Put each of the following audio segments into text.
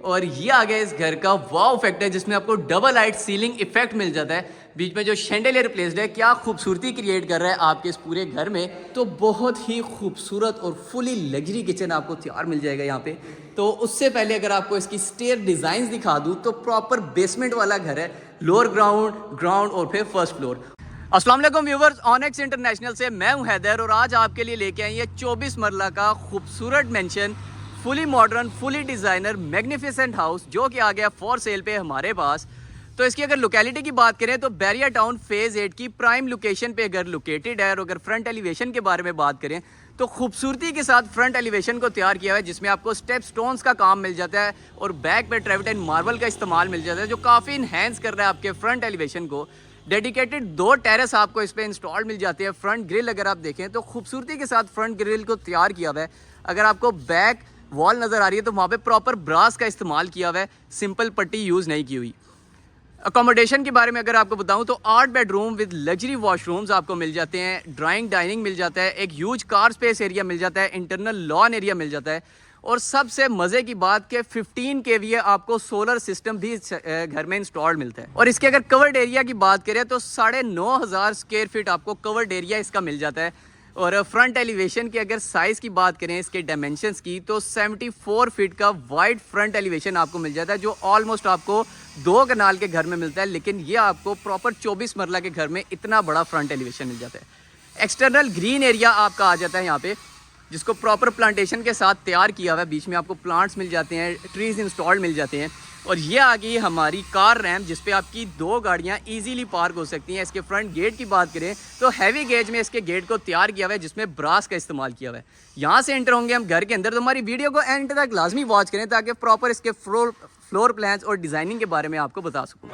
और ये आ गया इस घर का वाव फैक्टर जिसमें आपको डबल हाइट सीलिंग इफेक्ट मिल जाता है। बीच में जो शैंडेलियर प्लेस्ड है, क्या खूबसूरती क्रिएट कर रहा है आपके इस पूरे घर में। तो बहुत ही खूबसूरत और फुली लग्जरी किचन आपको तैयार मिल जाएगा यहाँ पे। तो उससे पहले अगर आपको इसकी स्टेयर डिज़ाइन दिखा दूँ तो प्रॉपर बेसमेंट वाला घर है, लोअर ग्राउंड और फिर फर्स्ट फ्लोर। अस्सलाम वालेकुम व्यूवर्स, ऑनेक्स इंटरनेशनल से मैं हूं हैदर और आज आपके लिए लेके आए हैं 24 मरला का खूबसूरत mention, fully modern, fully designer, magnificent house जो कि आ गया फॉर सेल पे हमारे पास। तो इसकी अगर लोकेलिटी की बात करें तो बैरिया टाउन फेज़ 8 की प्राइम लोकेशन पे अगर लोकेटेड है। और अगर फ्रंट एलिवेशन के बारे में बात करें तो खूबसूरती के साथ फ्रंट एलिवेशन को तैयार किया हुआ है जिसमें आपको स्टेप स्टोन्स का काम मिल जाता है और बैक पे ट्रेविटाइन मार्बल का इस्तेमाल मिल जाता है जो काफ़ी इन्हेंस कर रहा है आपके फ्रंट एलिवेशन को। डेडिकेटेड 2 टेरेस आपको इस पर इंस्टॉल मिल जाते हैं। फ्रंट ग्रिल अगर आप देखें तो खूबसूरती के साथ फ्रंट ग्रिल को तैयार किया हुआ है। अगर आपको बैक वॉल नज़र आ रही है तो वहाँ पे प्रॉपर ब्रास का इस्तेमाल किया हुआ है, सिंपल पट्टी यूज़ नहीं की हुई। अकोमोडेशन के बारे में अगर आपको बताऊं तो 8 बेडरूम विद लग्जरी वॉशरूम्स आपको मिल जाते हैं, ड्राइंग डाइनिंग मिल जाता है, एक ह्यूज कार स्पेस एरिया मिल जाता है, इंटरनल लॉन एरिया मिल जाता है और सबसे मज़े की बात कि 15 kVA आपको सोलर सिस्टम भी घर में इंस्टॉल्ड मिलता है। और इसके अगर कवर्ड एरिया की बात करें तो 9,500 स्क्वायर फीट आपको कवर्ड एरिया इसका मिल जाता है। और फ्रंट एलिवेशन की अगर साइज़ की बात करें इसके डायमेंशंस की तो 74 फीट का वाइड फ्रंट एलिवेशन आपको मिल जाता है जो ऑलमोस्ट आपको 2 कनाल के घर में मिलता है, लेकिन ये आपको प्रॉपर 24 मरला के घर में इतना बड़ा फ्रंट एलिवेशन मिल जाता है। एक्सटर्नल ग्रीन एरिया आपका आ जाता है यहाँ पे जिसको प्रॉपर प्लांटेशन के साथ तैयार किया हुआ है। बीच में आपको प्लांट्स मिल जाते हैं, ट्रीज़ इंस्टॉल्ड मिल जाते हैं। और ये आ गई हमारी कार रैम्प जिस पे आपकी 2 गाड़ियाँ इजीली पार्क हो सकती हैं। इसके फ्रंट गेट की बात करें तो हैवी गेज में इसके गेट को तैयार किया हुआ है जिसमें ब्रास का इस्तेमाल किया हुआ है। यहाँ से एंटर होंगे हम घर के अंदर, तो हमारी वीडियो को एंड तक लाजमी वॉच करें ताकि प्रॉपर इसके फ्लोर प्लान्स और डिज़ाइनिंग के बारे में आपको बता सकूँ।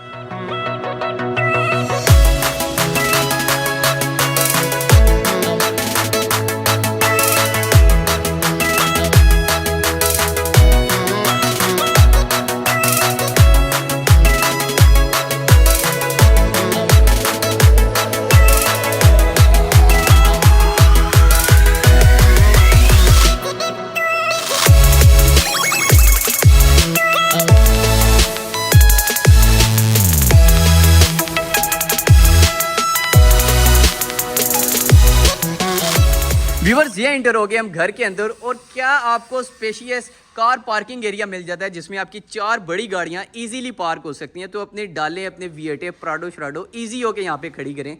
व्यूवर्स, ये एंटर हो गए हम घर के अंदर और क्या आपको स्पेशियस कार पार्किंग एरिया मिल जाता है जिसमें आपकी 4 बड़ी गाड़ियां इजीली पार्क हो सकती हैं। तो अपने डाले, अपने वी8, प्राडो श्राडो ईजी होके यहाँ पे खड़ी करें।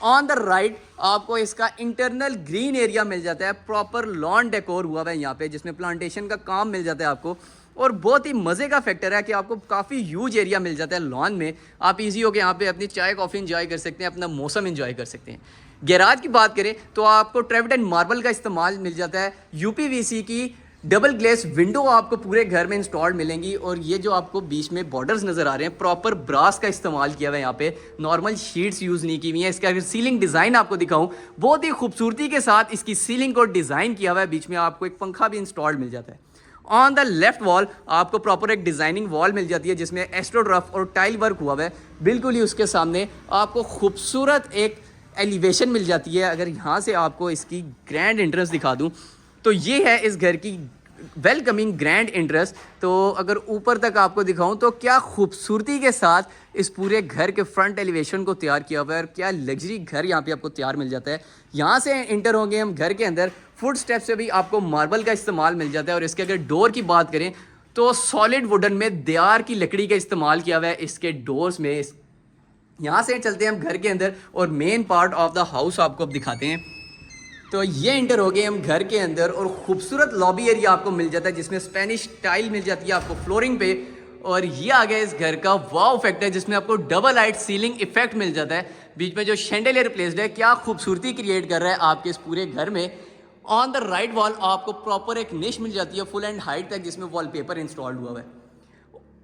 ऑन द राइट आपको इसका इंटरनल ग्रीन एरिया मिल जाता है, प्रॉपर लॉन डेकोर हुआ है यहाँ पे जिसमें प्लांटेशन का काम मिल जाता है आपको। और बहुत ही मज़े का फैक्टर है कि आपको काफ़ी ह्यूज एरिया मिल जाता है लॉन में। आप इजी होकर यहाँ पे अपनी चाय कॉफ़ी इंजॉय कर सकते हैं, अपना मौसम इंजॉय कर सकते हैं। गैराज की बात करें तो आपको ट्रेविटाइन मार्बल का इस्तेमाल मिल जाता है। यूपीवीसी की डबल ग्लेस विंडो आपको पूरे घर में इंस्टॉल्ड मिलेंगी। और ये जो आपको बीच में बॉर्डर्स नज़र आ रहे हैं, प्रॉपर ब्रास का इस्तेमाल किया हुआ है यहाँ पे, नॉर्मल शीट्स यूज़ नहीं की हुई हैं। इसका अगर सीलिंग डिज़ाइन आपको दिखाऊं, बहुत ही खूबसूरती के साथ इसकी सीलिंग को डिज़ाइन किया हुआ है। बीच में आपको एक पंखा भी इंस्टॉल्ड मिल जाता है। ऑन द लेफ्ट वॉल आपको प्रॉपर एक डिज़ाइनिंग वॉल मिल जाती है जिसमें एस्ट्रोड्रफ और टाइल वर्क हुआ हुआ है। बिल्कुल ही उसके सामने आपको खूबसूरत एक एलिवेशन मिल जाती है। अगर यहाँ से आपको इसकी ग्रैंड एंट्रेंस दिखा दूँ तो ये है इस घर की वेलकमिंग ग्रैंड एंट्रेंस। तो अगर ऊपर तक आपको दिखाऊं तो क्या खूबसूरती के साथ इस पूरे घर के फ्रंट एलिवेशन को तैयार किया हुआ है और क्या लग्जरी घर यहाँ पे आपको तैयार मिल जाता है। यहाँ से एंटर होंगे हम घर के अंदर, फुट स्टेप से भी आपको मार्बल का इस्तेमाल मिल जाता है। और इसके अगर डोर की बात करें तो सॉलिड वुडन में देयार की लकड़ी का इस्तेमाल किया हुआ है इसके डोर्स में। यहाँ से चलते हैं हम घर के अंदर और main part of the house आपको अब दिखाते हैं। तो ये एंटर हो गए हम घर के अंदर और खूबसूरत लॉबी एरिया आपको मिल जाता है जिसमें स्पेनिश टाइल मिल जाती है आपको फ्लोरिंग पे। और ये आ गया इस घर का वाव फैक्टर जिसमें आपको डबल हाइट सीलिंग इफेक्ट मिल जाता है। बीच में जो शैंडेलियर प्लेस्ड है, क्या खूबसूरती क्रिएट कर रहा है आपके इस पूरे घर में। ऑन द राइट वॉल आपको प्रॉपर एक निश मिल जाती है फुल एंड हाइट तक जिसमें वॉलपेपर इंस्टॉल्ड हुआ है।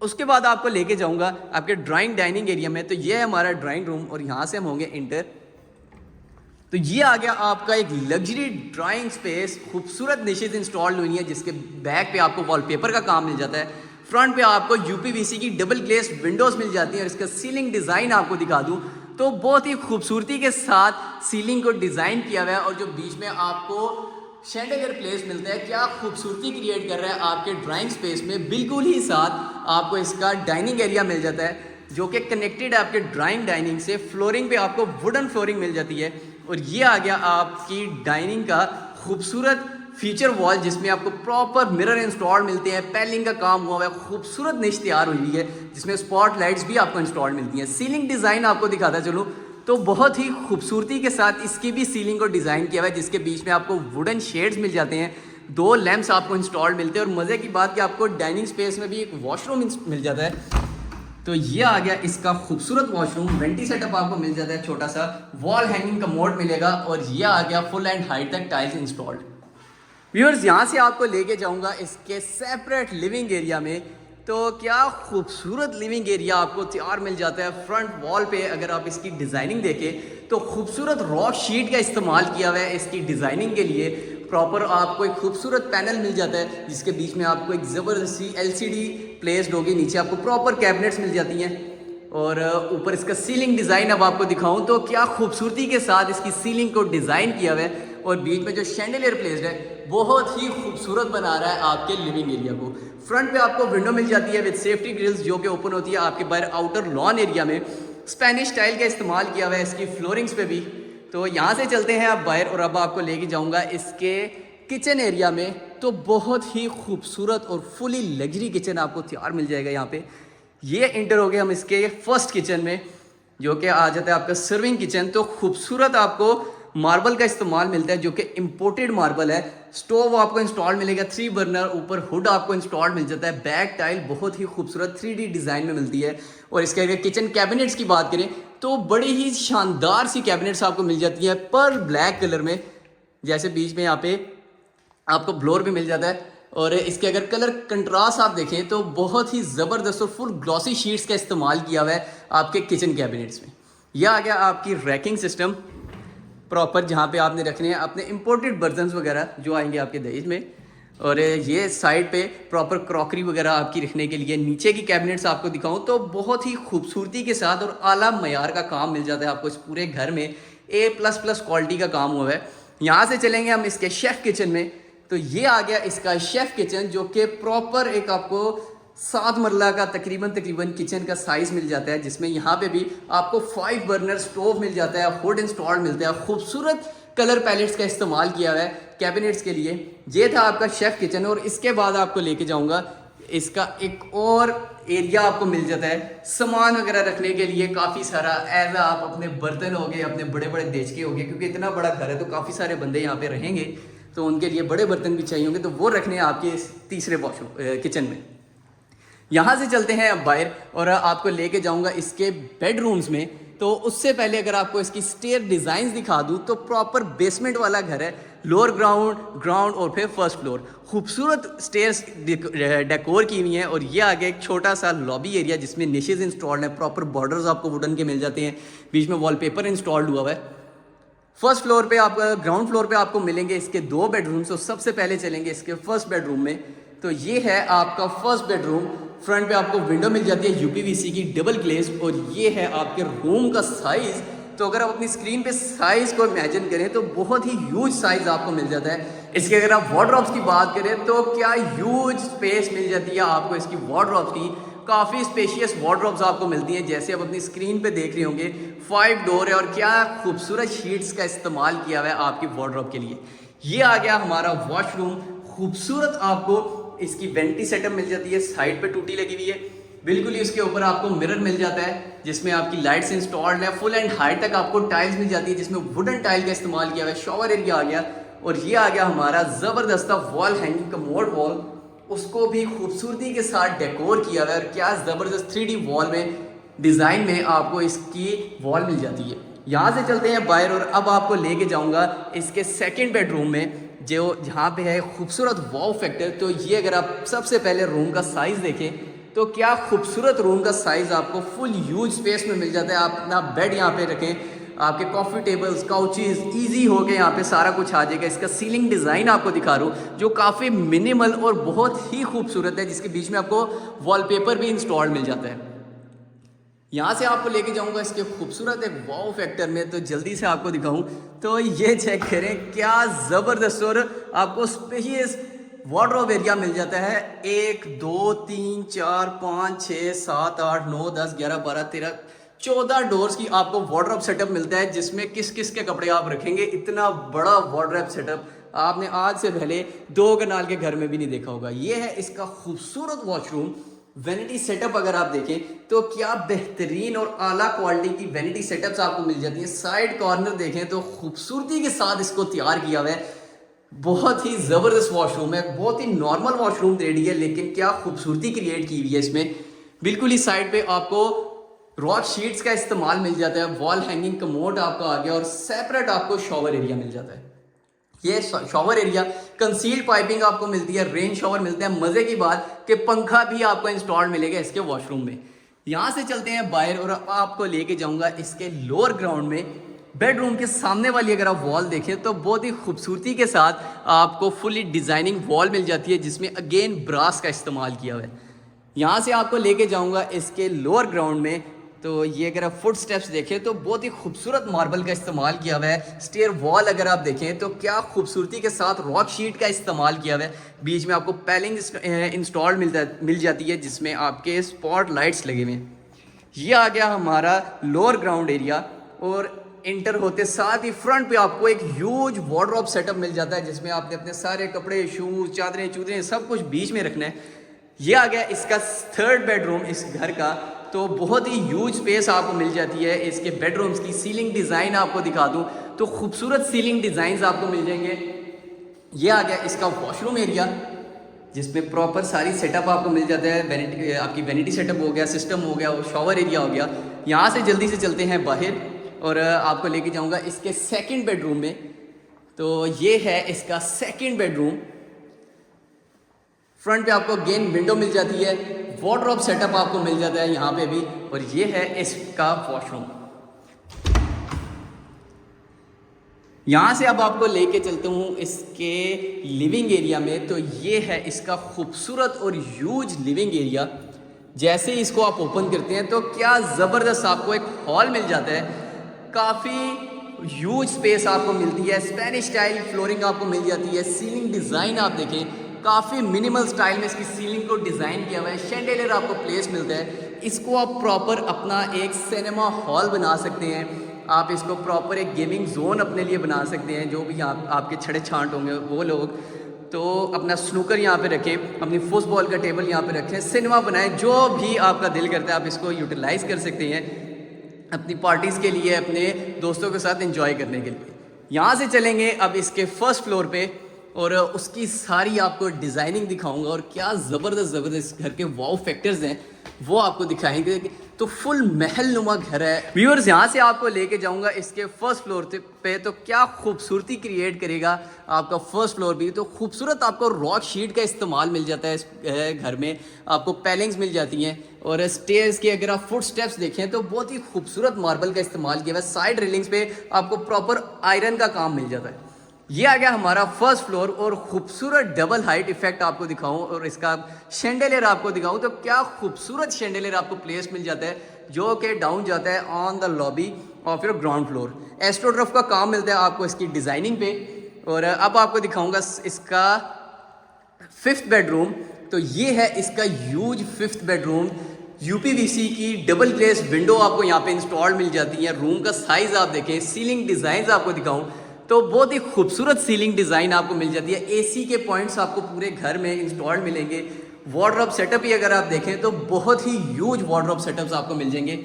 उसके बाद आपको लेके जाऊंगा आपके ड्राइंग डाइनिंग एरिया में। तो ये है हमारा ड्राइंग रूम और यहाँ से हम होंगे इंटर। तो ये आ गया आपका एक लग्जरी ड्राइंग स्पेस, खूबसूरत निशेज इंस्टॉल्ड हुई है जिसके बैक पे आपको वॉलपेपर का काम मिल जाता है। फ्रंट पे आपको यूपीवीसी की डबल ग्लेस विंडोज मिल जाती हैं। और इसका सीलिंग डिज़ाइन आपको दिखा दूँ तो बहुत ही खूबसूरती के साथ सीलिंग को डिज़ाइन किया हुआ है। और जो बीच में आपको शैंडेलियर प्लेस मिलता है, क्या खूबसूरती क्रिएट कर रहा है आपके ड्राइंग स्पेस में। बिल्कुल ही साथ आपको इसका डाइनिंग एरिया मिल जाता है जो कि कनेक्टेड है आपके ड्राइंग डाइनिंग से। फ्लोरिंग पे आपको वुडन फ्लोरिंग मिल जाती है। और ये आ गया आपकी डाइनिंग का खूबसूरत फीचर वॉल जिसमें आपको प्रॉपर मिरर इंस्टॉल मिलते हैं, पैलिंग का काम हुआ हुआ है, खूबसूरत निश तैयार हुई है जिसमें स्पॉट लाइट्स भी आपको इंस्टॉल मिलती हैं। सीलिंग डिज़ाइन आपको दिखाता चलूँ तो बहुत ही खूबसूरती के साथ इसकी भी सीलिंग को डिज़ाइन किया हुआ है जिसके बीच में आपको वुडन शेड्स मिल जाते हैं, 2 लैंप्स आपको इंस्टॉल मिलते हैं। और मज़े की बात कि आपको डाइनिंग स्पेस में भी एक वॉशरूम मिल जाता है। तो ये आ गया इसका खूबसूरत वॉशरूम, वेंटी सेटअप आपको मिल जाता है, छोटा सा वॉल हैंगिंग का मोड मिलेगा। और ये आ गया फुल एंड हाइट तक टाइल्स इंस्टॉल्ड। व्यूअर्स यहाँ से आपको लेके जाऊंगा इसके सेपरेट लिविंग एरिया में। तो क्या खूबसूरत लिविंग एरिया आपको तैयार मिल जाता है। फ्रंट वॉल पे अगर आप इसकी डिज़ाइनिंग देखें तो खूबसूरत रॉक शीट का इस्तेमाल किया हुआ है इसकी डिज़ाइनिंग के लिए। प्रॉपर आपको एक खूबसूरत पैनल मिल जाता है जिसके बीच में आपको एक ज़बरदस्ती LCD प्लेस्ड होगी, नीचे आपको प्रॉपर कैबिनेट्स मिल जाती हैं। और ऊपर इसका सीलिंग डिज़ाइन अब आपको दिखाऊं तो क्या खूबसूरती के साथ इसकी सीलिंग को डिज़ाइन किया हुआ है। और बीच में जो शैंडेलियर प्लेस्ड है बहुत ही खूबसूरत बना रहा है आपके लिविंग एरिया को। फ्रंट पे आपको विंडो मिल जाती है विद सेफ्टी ग्रिल्स जो कि ओपन होती है आपके बाहर आउटर लॉन एरिया में। स्पेनिश स्टाइल का इस्तेमाल किया हुआ है इसकी फ्लोरिंग्स पे भी। तो यहाँ से चलते हैं आप बाहर और अब आपको लेके जाऊँगा इसके किचन एरिया में। तो बहुत ही खूबसूरत और फुली लग्जरी किचन आपको तैयार मिल जाएगा यहाँ पे। ये इंटर हो गए हम इसके फर्स्ट किचन में जो कि आ जाता है आपका सर्विंग किचन। तो खूबसूरत आपको मार्बल का इस्तेमाल मिलता है जो कि इम्पोर्टेड मार्बल है। स्टोव आपको इंस्टॉल मिलेगा 3 बर्नर, ऊपर हुड आपको इंस्टॉल मिल जाता है। बैक टाइल बहुत ही खूबसूरत 3D डिज़ाइन में मिलती है। और इसके अगर किचन कैबिनेट्स की बात करें तो बड़ी ही शानदार सी कैबिनेट्स आपको मिल जाती है पर्ल ब्लैक कलर में, जैसे बीच में यहाँ पे आपको ब्लोर भी मिल जाता है। और इसके अगर कलर कंट्रास्ट आप देखें तो बहुत ही ज़बरदस्त और फुल ग्लॉसी शीट्स का इस्तेमाल किया हुआ है आपके किचन कैबिनेट्स में। यह आ गया आपकी रैकिंग सिस्टम प्रॉपर जहाँ पे आपने रखने हैं अपने इंपोर्टेड बर्तन्स वगैरह जो आएंगे आपके दहेज में। और ये साइड पे प्रॉपर क्रॉकरी वगैरह आपकी रखने के लिए। नीचे की कैबिनेट्स आपको दिखाऊं तो बहुत ही खूबसूरती के साथ और आला मयार का काम मिल जाता है आपको इस पूरे घर में। A++ क्वालिटी का काम हुआ है। यहाँ से चलेंगे हम इसके शेफ़ किचन में। तो ये आ गया इसका शेफ़ किचन जो कि प्रॉपर एक आपको 7 मरला का तकरीबन किचन का साइज़ मिल जाता है जिसमें यहाँ पे भी आपको 5 बर्नर स्टोव मिल जाता है, हुड इंस्टॉल मिलता है। खूबसूरत कलर पैलेट्स का इस्तेमाल किया हुआ है कैबिनेट्स के लिए। ये था आपका शेफ़ किचन। और इसके बाद आपको लेके जाऊँगा इसका एक और एरिया आपको मिल जाता है सामान वगैरह रखने के लिए काफ़ी सारा। एज आप अपने बर्तन हो गए, अपने बड़े बड़े देचके हो गए, क्योंकि इतना बड़ा घर है तो काफ़ी सारे बंदे यहाँ पे रहेंगे तो उनके लिए बड़े बर्तन भी चाहिए होंगे, तो वो रखने हैं आपके इस तीसरे वॉशरूम किचन में। यहाँ से चलते हैं अब बाहर और आपको लेके जाऊँगा इसके बेडरूम्स में। तो उससे पहले अगर आपको इसकी स्टेयर डिज़ाइंस दिखा दूँ तो प्रॉपर बेसमेंट वाला घर है, लोअर ग्राउंड और फिर फर्स्ट फ्लोर। खूबसूरत स्टेयर्स डेकोर की हुई हैं। और ये आगे एक छोटा सा लॉबी एरिया जिसमें निशेज इंस्टॉल्ड हैं, प्रॉपर बॉर्डर्स आपको वुडन के मिल जाते हैं, बीच में वॉलपेपर इंस्टॉल्ड हुआ है। फर्स्ट फ्लोर पे आप ग्राउंड फ्लोर पे आपको मिलेंगे इसके 2 बेडरूम्स। तो सबसे पहले चलेंगे इसके फर्स्ट बेडरूम में। तो ये है आपका फर्स्ट बेडरूम। फ्रंट पे आपको विंडो मिल जाती है UPVC की डबल ग्लेज्ड। और ये है आपके रूम का साइज़। तो अगर आप अपनी स्क्रीन पे साइज़ को इमेजिन करें तो बहुत ही ह्यूज साइज़ आपको मिल जाता है। इसके अगर आप वार्डरोब्स की बात करें तो क्या ह्यूज स्पेस मिल जाती है आपको इसकी वार्डरोब्स की। काफ़ी स्पेशियस वार्डरोब्स आपको मिलती हैं जैसे आप अपनी स्क्रीन पे देख रहे होंगे। 5 डोर है और क्या खूबसूरत शीट्स का इस्तेमाल किया हुआ है आपकी वार्डरोब के लिए। ये आ गया हमारा वॉशरूम। खूबसूरत आपको इसकी वेंटी सेटअप मिल जाती है, साइड पे टूटी लगी हुई है। बिल्कुल ही उसके ऊपर आपको मिरर मिल जाता है जिसमें आपकी लाइट्स इंस्टॉल्ड है। फुल एंड हाइट तक आपको टाइल्स मिल जाती है जिसमें वुडन टाइल का इस्तेमाल किया हुआ है। शॉवर एरिया आ गया। और ये आ गया हमारा ज़बरदस्त वॉल हैंगिंग का मोड वॉल, उसको भी खूबसूरती के साथ डेकोर किया हुआ है। और क्या ज़बरदस्त 3D वॉल में डिज़ाइन में आपको इसकी वॉल मिल जाती है। यहाँ से चलते हैं बाहर और अब आपको लेके जाऊँगा इसके सेकेंड बेडरूम में जो जहाँ पे है खूबसूरत वाव फैक्टर। तो ये अगर आप सबसे पहले रूम का साइज़ देखें तो क्या खूबसूरत रूम का साइज़ आपको फुल ह्यूज स्पेस में मिल जाता है। आप अपना बेड यहाँ पे रखें, आपके कॉफ़ी टेबल्स, काउचेस ईजी हो गए, यहाँ पे सारा कुछ आ जाएगा। इसका सीलिंग डिज़ाइन आपको दिखा रहा हूँ जो काफ़ी मिनिमल और बहुत ही खूबसूरत है, जिसके बीच में आपको वॉलपेपर भी इंस्टॉल मिल जाता है। यहाँ से आपको लेके जाऊंगा इसके खूबसूरत एक वाव फैक्टर में, तो जल्दी से आपको दिखाऊं तो ये चेक करें क्या ज़बरदस्त। और आपको स्पेशियस वार्डरोब एरिया मिल जाता है। 1 2 3 4 5 6 7 8 9 10 11 12 13 14 डोर्स की आपको वार्डरोब सेटअप मिलता है, जिसमें किस किस के कपड़े आप रखेंगे। इतना बड़ा वार्डरोब सेटअप आपने आज से पहले 2 कनाल के घर में भी नहीं देखा होगा। ये है इसका खूबसूरत वॉशरूम। वैनिटी सेटअप अगर आप देखें तो क्या बेहतरीन और आला क्वालिटी की वैनिटी सेटअप्स आपको मिल जाती है। साइड कॉर्नर देखें तो खूबसूरती के साथ इसको तैयार किया हुआ है। बहुत ही ज़बरदस्त वॉशरूम है, बहुत ही नॉर्मल वॉशरूम रेडी है, लेकिन क्या खूबसूरती क्रिएट की हुई है इसमें। बिल्कुल ही साइड पे आपको रॉक शीट्स का इस्तेमाल मिल जाता है। वॉल हैंगिंग कमोड आपका आ गया और सेपरेट आपको शॉवर एरिया मिल जाता है। ये शॉवर एरिया कंसील्ड पाइपिंग आपको मिलती है, रेन शॉवर मिलता है। मजे की बात कि पंखा भी आपको इंस्टॉल मिलेगा इसके वॉशरूम में। यहाँ से चलते हैं बाहर और आपको लेके जाऊंगा इसके लोअर ग्राउंड में। बेडरूम के सामने वाली अगर आप वॉल देखें तो बहुत ही खूबसूरती के साथ आपको फुली डिजाइनिंग वॉल मिल जाती है, जिसमें अगेन ब्रास का इस्तेमाल किया हुआ है। यहाँ से आपको लेके जाऊंगा इसके लोअर ग्राउंड में। तो ये अगर आप फुट स्टेप्स देखें तो बहुत ही खूबसूरत मार्बल का इस्तेमाल किया हुआ है। स्टेयर वॉल अगर आप देखें तो क्या खूबसूरती के साथ रॉक शीट का इस्तेमाल किया हुआ है। बीच में आपको पैलिंग इंस्टॉल मिल जाती है, जिसमें आपके स्पॉट लाइट्स लगे हुए हैं। ये आ गया हमारा लोअर ग्राउंड एरिया। और इंटर होते साथ ही फ्रंट पे आपको एक ह्यूज वार्डरोब सेटअप मिल जाता है, जिसमें आपने अपने सारे कपड़े, शूज, चादरें चूदरें सब कुछ बीच में रखना है। ये आ गया इसका थर्ड बेडरूम इस घर का। तो बहुत ही ह्यूज स्पेस आपको मिल जाती है। इसके बेडरूम्स की सीलिंग डिज़ाइन आपको दिखा दूं तो खूबसूरत सीलिंग डिज़ाइंस आपको मिल जाएंगे। ये आ गया इसका वॉशरूम एरिया, जिसमें प्रॉपर सारी सेटअप आपको मिल जाता है। आपकी वैनिटी सेटअप हो गया, सिस्टम हो गया और शॉवर एरिया हो गया। यहाँ से जल्दी से चलते हैं बाहर और आपको लेके जाऊँगा इसके सेकेंड बेडरूम में। तो ये है इसका सेकेंड बेडरूम। फ्रंट पे आपको गेन विंडो मिल जाती है, वार्डरोब सेटअप आपको मिल जाता है यहाँ पे भी। और ये है इसका वॉशरूम। यहाँ से अब आपको लेके चलता हूँ इसके लिविंग एरिया में। तो ये है इसका खूबसूरत और ह्यूज लिविंग एरिया। जैसे ही इसको आप ओपन करते हैं तो क्या ज़बरदस्त आपको एक हॉल मिल जाता है। काफ़ी ह्यूज स्पेस आपको मिलती है। स्पेनिश स्टाइल फ्लोरिंग आपको मिल जाती है। सीलिंग डिज़ाइन आप देखें, काफ़ी मिनिमल स्टाइल में इसकी सीलिंग को डिज़ाइन किया हुआ है। शैंडेलियर आपको प्लेस मिलता है। इसको आप प्रॉपर अपना एक सिनेमा हॉल बना सकते हैं। आप इसको प्रॉपर एक गेमिंग जोन अपने लिए बना सकते हैं। जो भी आपके छड़े छांट होंगे वो लोग तो अपना स्नूकर यहाँ पे रखें, अपनी फुटबॉल का टेबल यहाँ पे रखें, सिनेमा बनाएं। जो भी आपका दिल करता है आप इसको यूटिलाइज़ कर सकते हैं अपनी पार्टीज़ के लिए, अपने दोस्तों के साथ एंजॉय करने के लिए। यहाँ से चलेंगे अब इसके फर्स्ट फ्लोर पे और उसकी सारी आपको डिज़ाइनिंग दिखाऊंगा और क्या ज़बरदस्त घर के वाव फैक्टर्स हैं वो आपको दिखाएंगे। तो फुल महल नुमा घर है व्यूअर्स। यहाँ से आपको लेके जाऊंगा इसके फर्स्ट फ्लोर पे। तो क्या खूबसूरती क्रिएट करेगा आपका फर्स्ट फ्लोर भी। तो खूबसूरत आपको रॉक शीट का इस्तेमाल मिल जाता है इस घर में। आपको पैलिंग्स मिल जाती हैं और स्टेयर्स के अगर आप फुट स्टेप्स देखें तो बहुत ही खूबसूरत मार्बल का इस्तेमाल किया हुआ है। साइड रेलिंग्स पे आपको प्रॉपर आयरन का काम मिल जाता है। ये आ गया हमारा फर्स्ट फ्लोर और खूबसूरत डबल हाइट इफेक्ट आपको दिखाऊं और इसका शैंडेलियर आपको दिखाऊं तो क्या खूबसूरत शैंडेलियर आपको प्लेस मिल जाता है, जो कि डाउन जाता है on the lobby of your ground floor. Astroturf का काम मिलता है आपको इसकी डिज़ाइनिंग पे। और अब आपको दिखाऊंगा इसका फिफ्थ बेडरूम। तो ये है इसका ह्यूज फिफ्थ बेडरूम। यूपीवीसी की डबल ग्लेस विंडो आपको यहाँ पे इंस्टॉल मिल जाती है। रूम का साइज आप देखें, सीलिंग डिज़ाइन आपको दिखाऊं तो बहुत ही खूबसूरत सीलिंग डिज़ाइन आपको मिल जाती है। एसी के पॉइंट्स आपको पूरे घर में इंस्टॉल मिलेंगे। वार्डरोब सेटअप ही अगर आप देखें तो बहुत ही ह्यूज वार्डरोब सेटअप्स आपको मिल जाएंगे।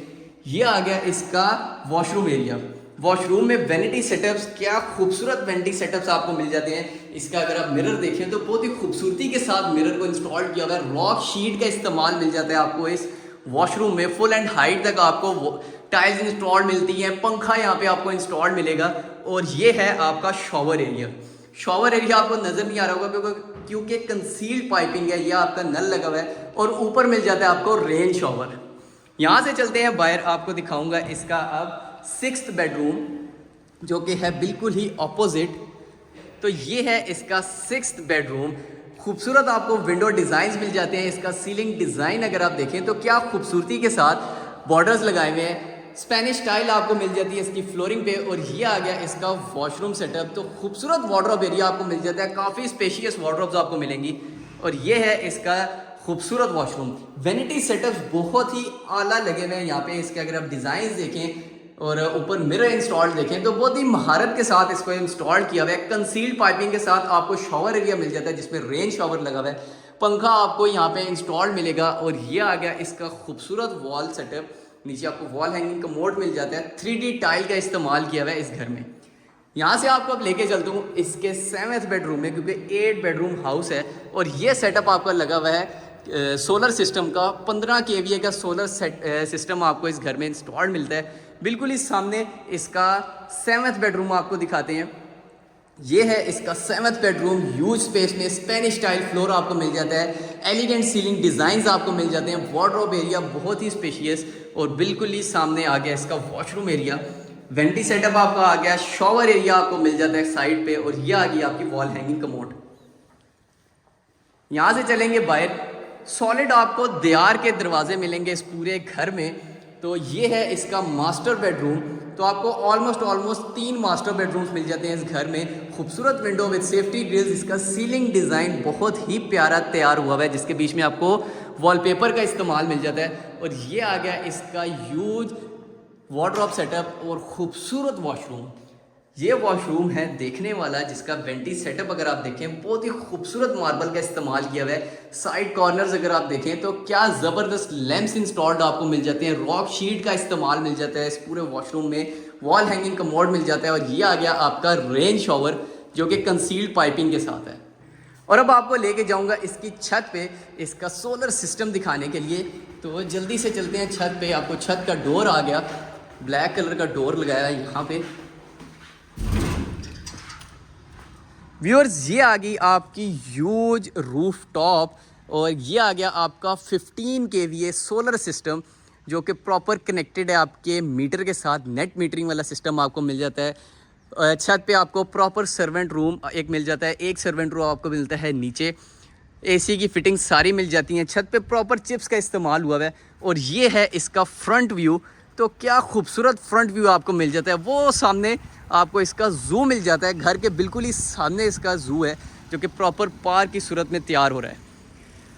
ये आ गया इसका वॉशरूम एरिया। वॉशरूम में वैनिटी सेटअप्स, क्या खूबसूरत वैनिटी सेटअप्स आपको मिल जाते हैं। इसका अगर आप मिरर देखें तो बहुत ही खूबसूरती के साथ मिरर को इंस्टॉल किया हुआ है। रॉक शीट का इस्तेमाल मिल जाता है आपको इस वॉशरूम में। फुल एंड हाइट तक आपको टाइल्स इंस्टॉल मिलती हैं। पंखा यहाँ पे आपको इंस्टॉल मिलेगा। और ये है आपका शॉवर एरिया। शॉवर एरिया आपको नजर नहीं आ रहा होगा क्योंकि कंसील्ड पाइपिंग है। यह आपका नल लगा हुआ है और ऊपर मिल जाता है आपको रेन शॉवर। यहाँ से चलते हैं बाहर, आपको दिखाऊंगा इसका अब सिक्स्थ बेडरूम, जो कि है बिल्कुल ही ऑपोजिट। तो ये है इसका सिक्स्थ बेडरूम। खूबसूरत आपको विंडो डिज़ाइंस मिल जाते हैं। इसका सीलिंग डिज़ाइन अगर आप देखें तो क्या खूबसूरती के साथ बॉर्डर्स लगाए हुए हैं, स्पेनिश स्टाइल आपको मिल जाती है इसकी फ्लोरिंग पे। और ये आ गया इसका वॉशरूम सेटअप, तो खूबसूरत वार्डरोब एरिया आपको मिल जाता है, काफ़ी स्पेशियस वार्डरोब्स आपको मिलेंगी। और ये है इसका खूबसूरत वॉशरूम। वैनिटी सेटअप्स बहुत ही आला लगे हुए हैं यहाँ पे। इसके अगर आप डिज़ाइन देखें और ऊपर मिरर इंस्टॉल देखें तो बहुत ही महारत के साथ इसको इंस्टॉल किया हुआ है। कंसील्ड पाइपिंग के साथ आपको शॉवर एरिया मिल जाता है जिसमें रेन शॉवर लगा हुआ है, पंखा आपको यहाँ पे इंस्टॉल मिलेगा। और ये आ गया इसका खूबसूरत वॉल सेटअप, नीचे आपको वॉल हैंगिंग कमोड मिल जाता है। 3D टाइल का इस्तेमाल किया हुआ है इस घर में। यहाँ से आपको अब लेके चलता हूँ इसके 7th बेडरूम में, क्योंकि 8 बेडरूम हाउस है। और ये सेटअप आपका लगा हुआ है सोलर सिस्टम का। 15 kVA का सोलर सिस्टम आपको इस घर में इंस्टॉल मिलता है। बिल्कुल ही सामने इसका 7th बेडरूम आपको दिखाते हैं। ये है इसका 7th बेडरूम। ह्यूज स्पेस में स्पेनिश स्टाइल फ्लोर आपको मिल जाता है, एलिगेंट सीलिंग डिज़ाइंस आपको मिल जाते हैं, वार्डरोब एरिया बहुत ही स्पेशियस। और बिल्कुल ही सामने आ गया इसका वॉशरूम एरिया, वेंटी सेटअप आपका आ गया, शॉवर एरिया आपको मिल जाता है साइड पे। और ये आ गई आपकी वॉल हैंगिंग कमोड। यहाँ से चलेंगे बाहर, सॉलिड आपको दीवार के दरवाजे मिलेंगे इस पूरे घर में। तो ये है इसका मास्टर बेडरूम। तो आपको ऑलमोस्ट 3 मास्टर बेडरूम्स मिल जाते हैं इस घर में। खूबसूरत विंडो विद सेफ्टी ग्रिल्स, इसका सीलिंग डिज़ाइन बहुत ही प्यारा तैयार हुआ है जिसके बीच में आपको वॉलपेपर का इस्तेमाल मिल जाता है। और ये आ गया इसका ह्यूज वार्डरोब सेटअप और खूबसूरत वॉशरूम। ये वॉशरूम है देखने वाला, जिसका वेंटी सेटअप अगर आप देखें बहुत ही खूबसूरत मार्बल का इस्तेमाल किया हुआ है। साइड कॉर्नर्स अगर आप देखें तो क्या ज़बरदस्त लैंप्स इंस्टॉल्ड आपको मिल जाते हैं। रॉक शीट का इस्तेमाल मिल जाता है इस पूरे वॉशरूम में। वॉल हैंगिंग कमोड मिल जाता है। और ये आ गया आपका रेन शॉवर जो कि कंसील्ड पाइपिंग के साथ है। और अब आपको लेके जाऊंगा इसकी छत पे इसका सोलर सिस्टम दिखाने के लिए। तो जल्दी से चलते हैं छत पे। आपको छत का डोर आ गया, ब्लैक कलर का डोर लगाया है यहाँ पे। व्यूअर्स, ये आ गई आपकी ह्यूज रूफ टॉप। और ये आ गया आपका 15 kVA सोलर सिस्टम जो कि प्रॉपर कनेक्टेड है आपके मीटर के साथ। नेट मीटरिंग वाला सिस्टम आपको मिल जाता है। छत पे आपको प्रॉपर सर्वेंट रूम एक मिल जाता है, एक सर्वेंट रूम आपको मिलता है नीचे। AC की फिटिंग सारी मिल जाती हैं। छत पे प्रॉपर चिप्स का इस्तेमाल हुआ है। और ये है इसका फ्रंट व्यू। तो क्या खूबसूरत फ्रंट व्यू आपको मिल जाता है। वो सामने आपको इसका जू मिल जाता है, घर के बिल्कुल ही सामने इसका जू है जो कि प्रॉपर पार्क की सूरत में तैयार हो रहा है।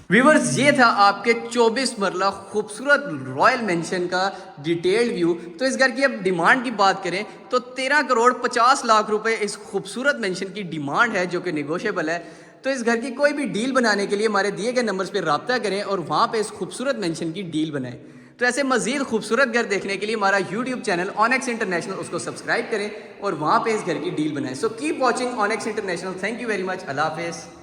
व्यूवर्स, ये था आपके 24 मरला खूबसूरत रॉयल मेंशन का डिटेल्ड व्यू। तो इस घर की अब डिमांड की बात करें तो 13,50,00,000 रुपए इस खूबसूरत मेंशन की डिमांड है जो कि नेगोशिएबल है। तो इस घर की कोई भी डील बनाने के लिए हमारे दिए गए नंबर्स पर रब्ता करें और वहाँ पे इस खूबसूरत मेंशन की डील बनाएं। तो ऐसे मजीद खूबसूरत घर देखने के लिए हमारा यूट्यूब चैनल ऑनेक्स इंटरनेशनल, उसको सब्सक्राइब करें और वहाँ पे इस घर की डील बनाएं। So keep watching Onex international. Thank you very much. अल्लाह हाफिज़।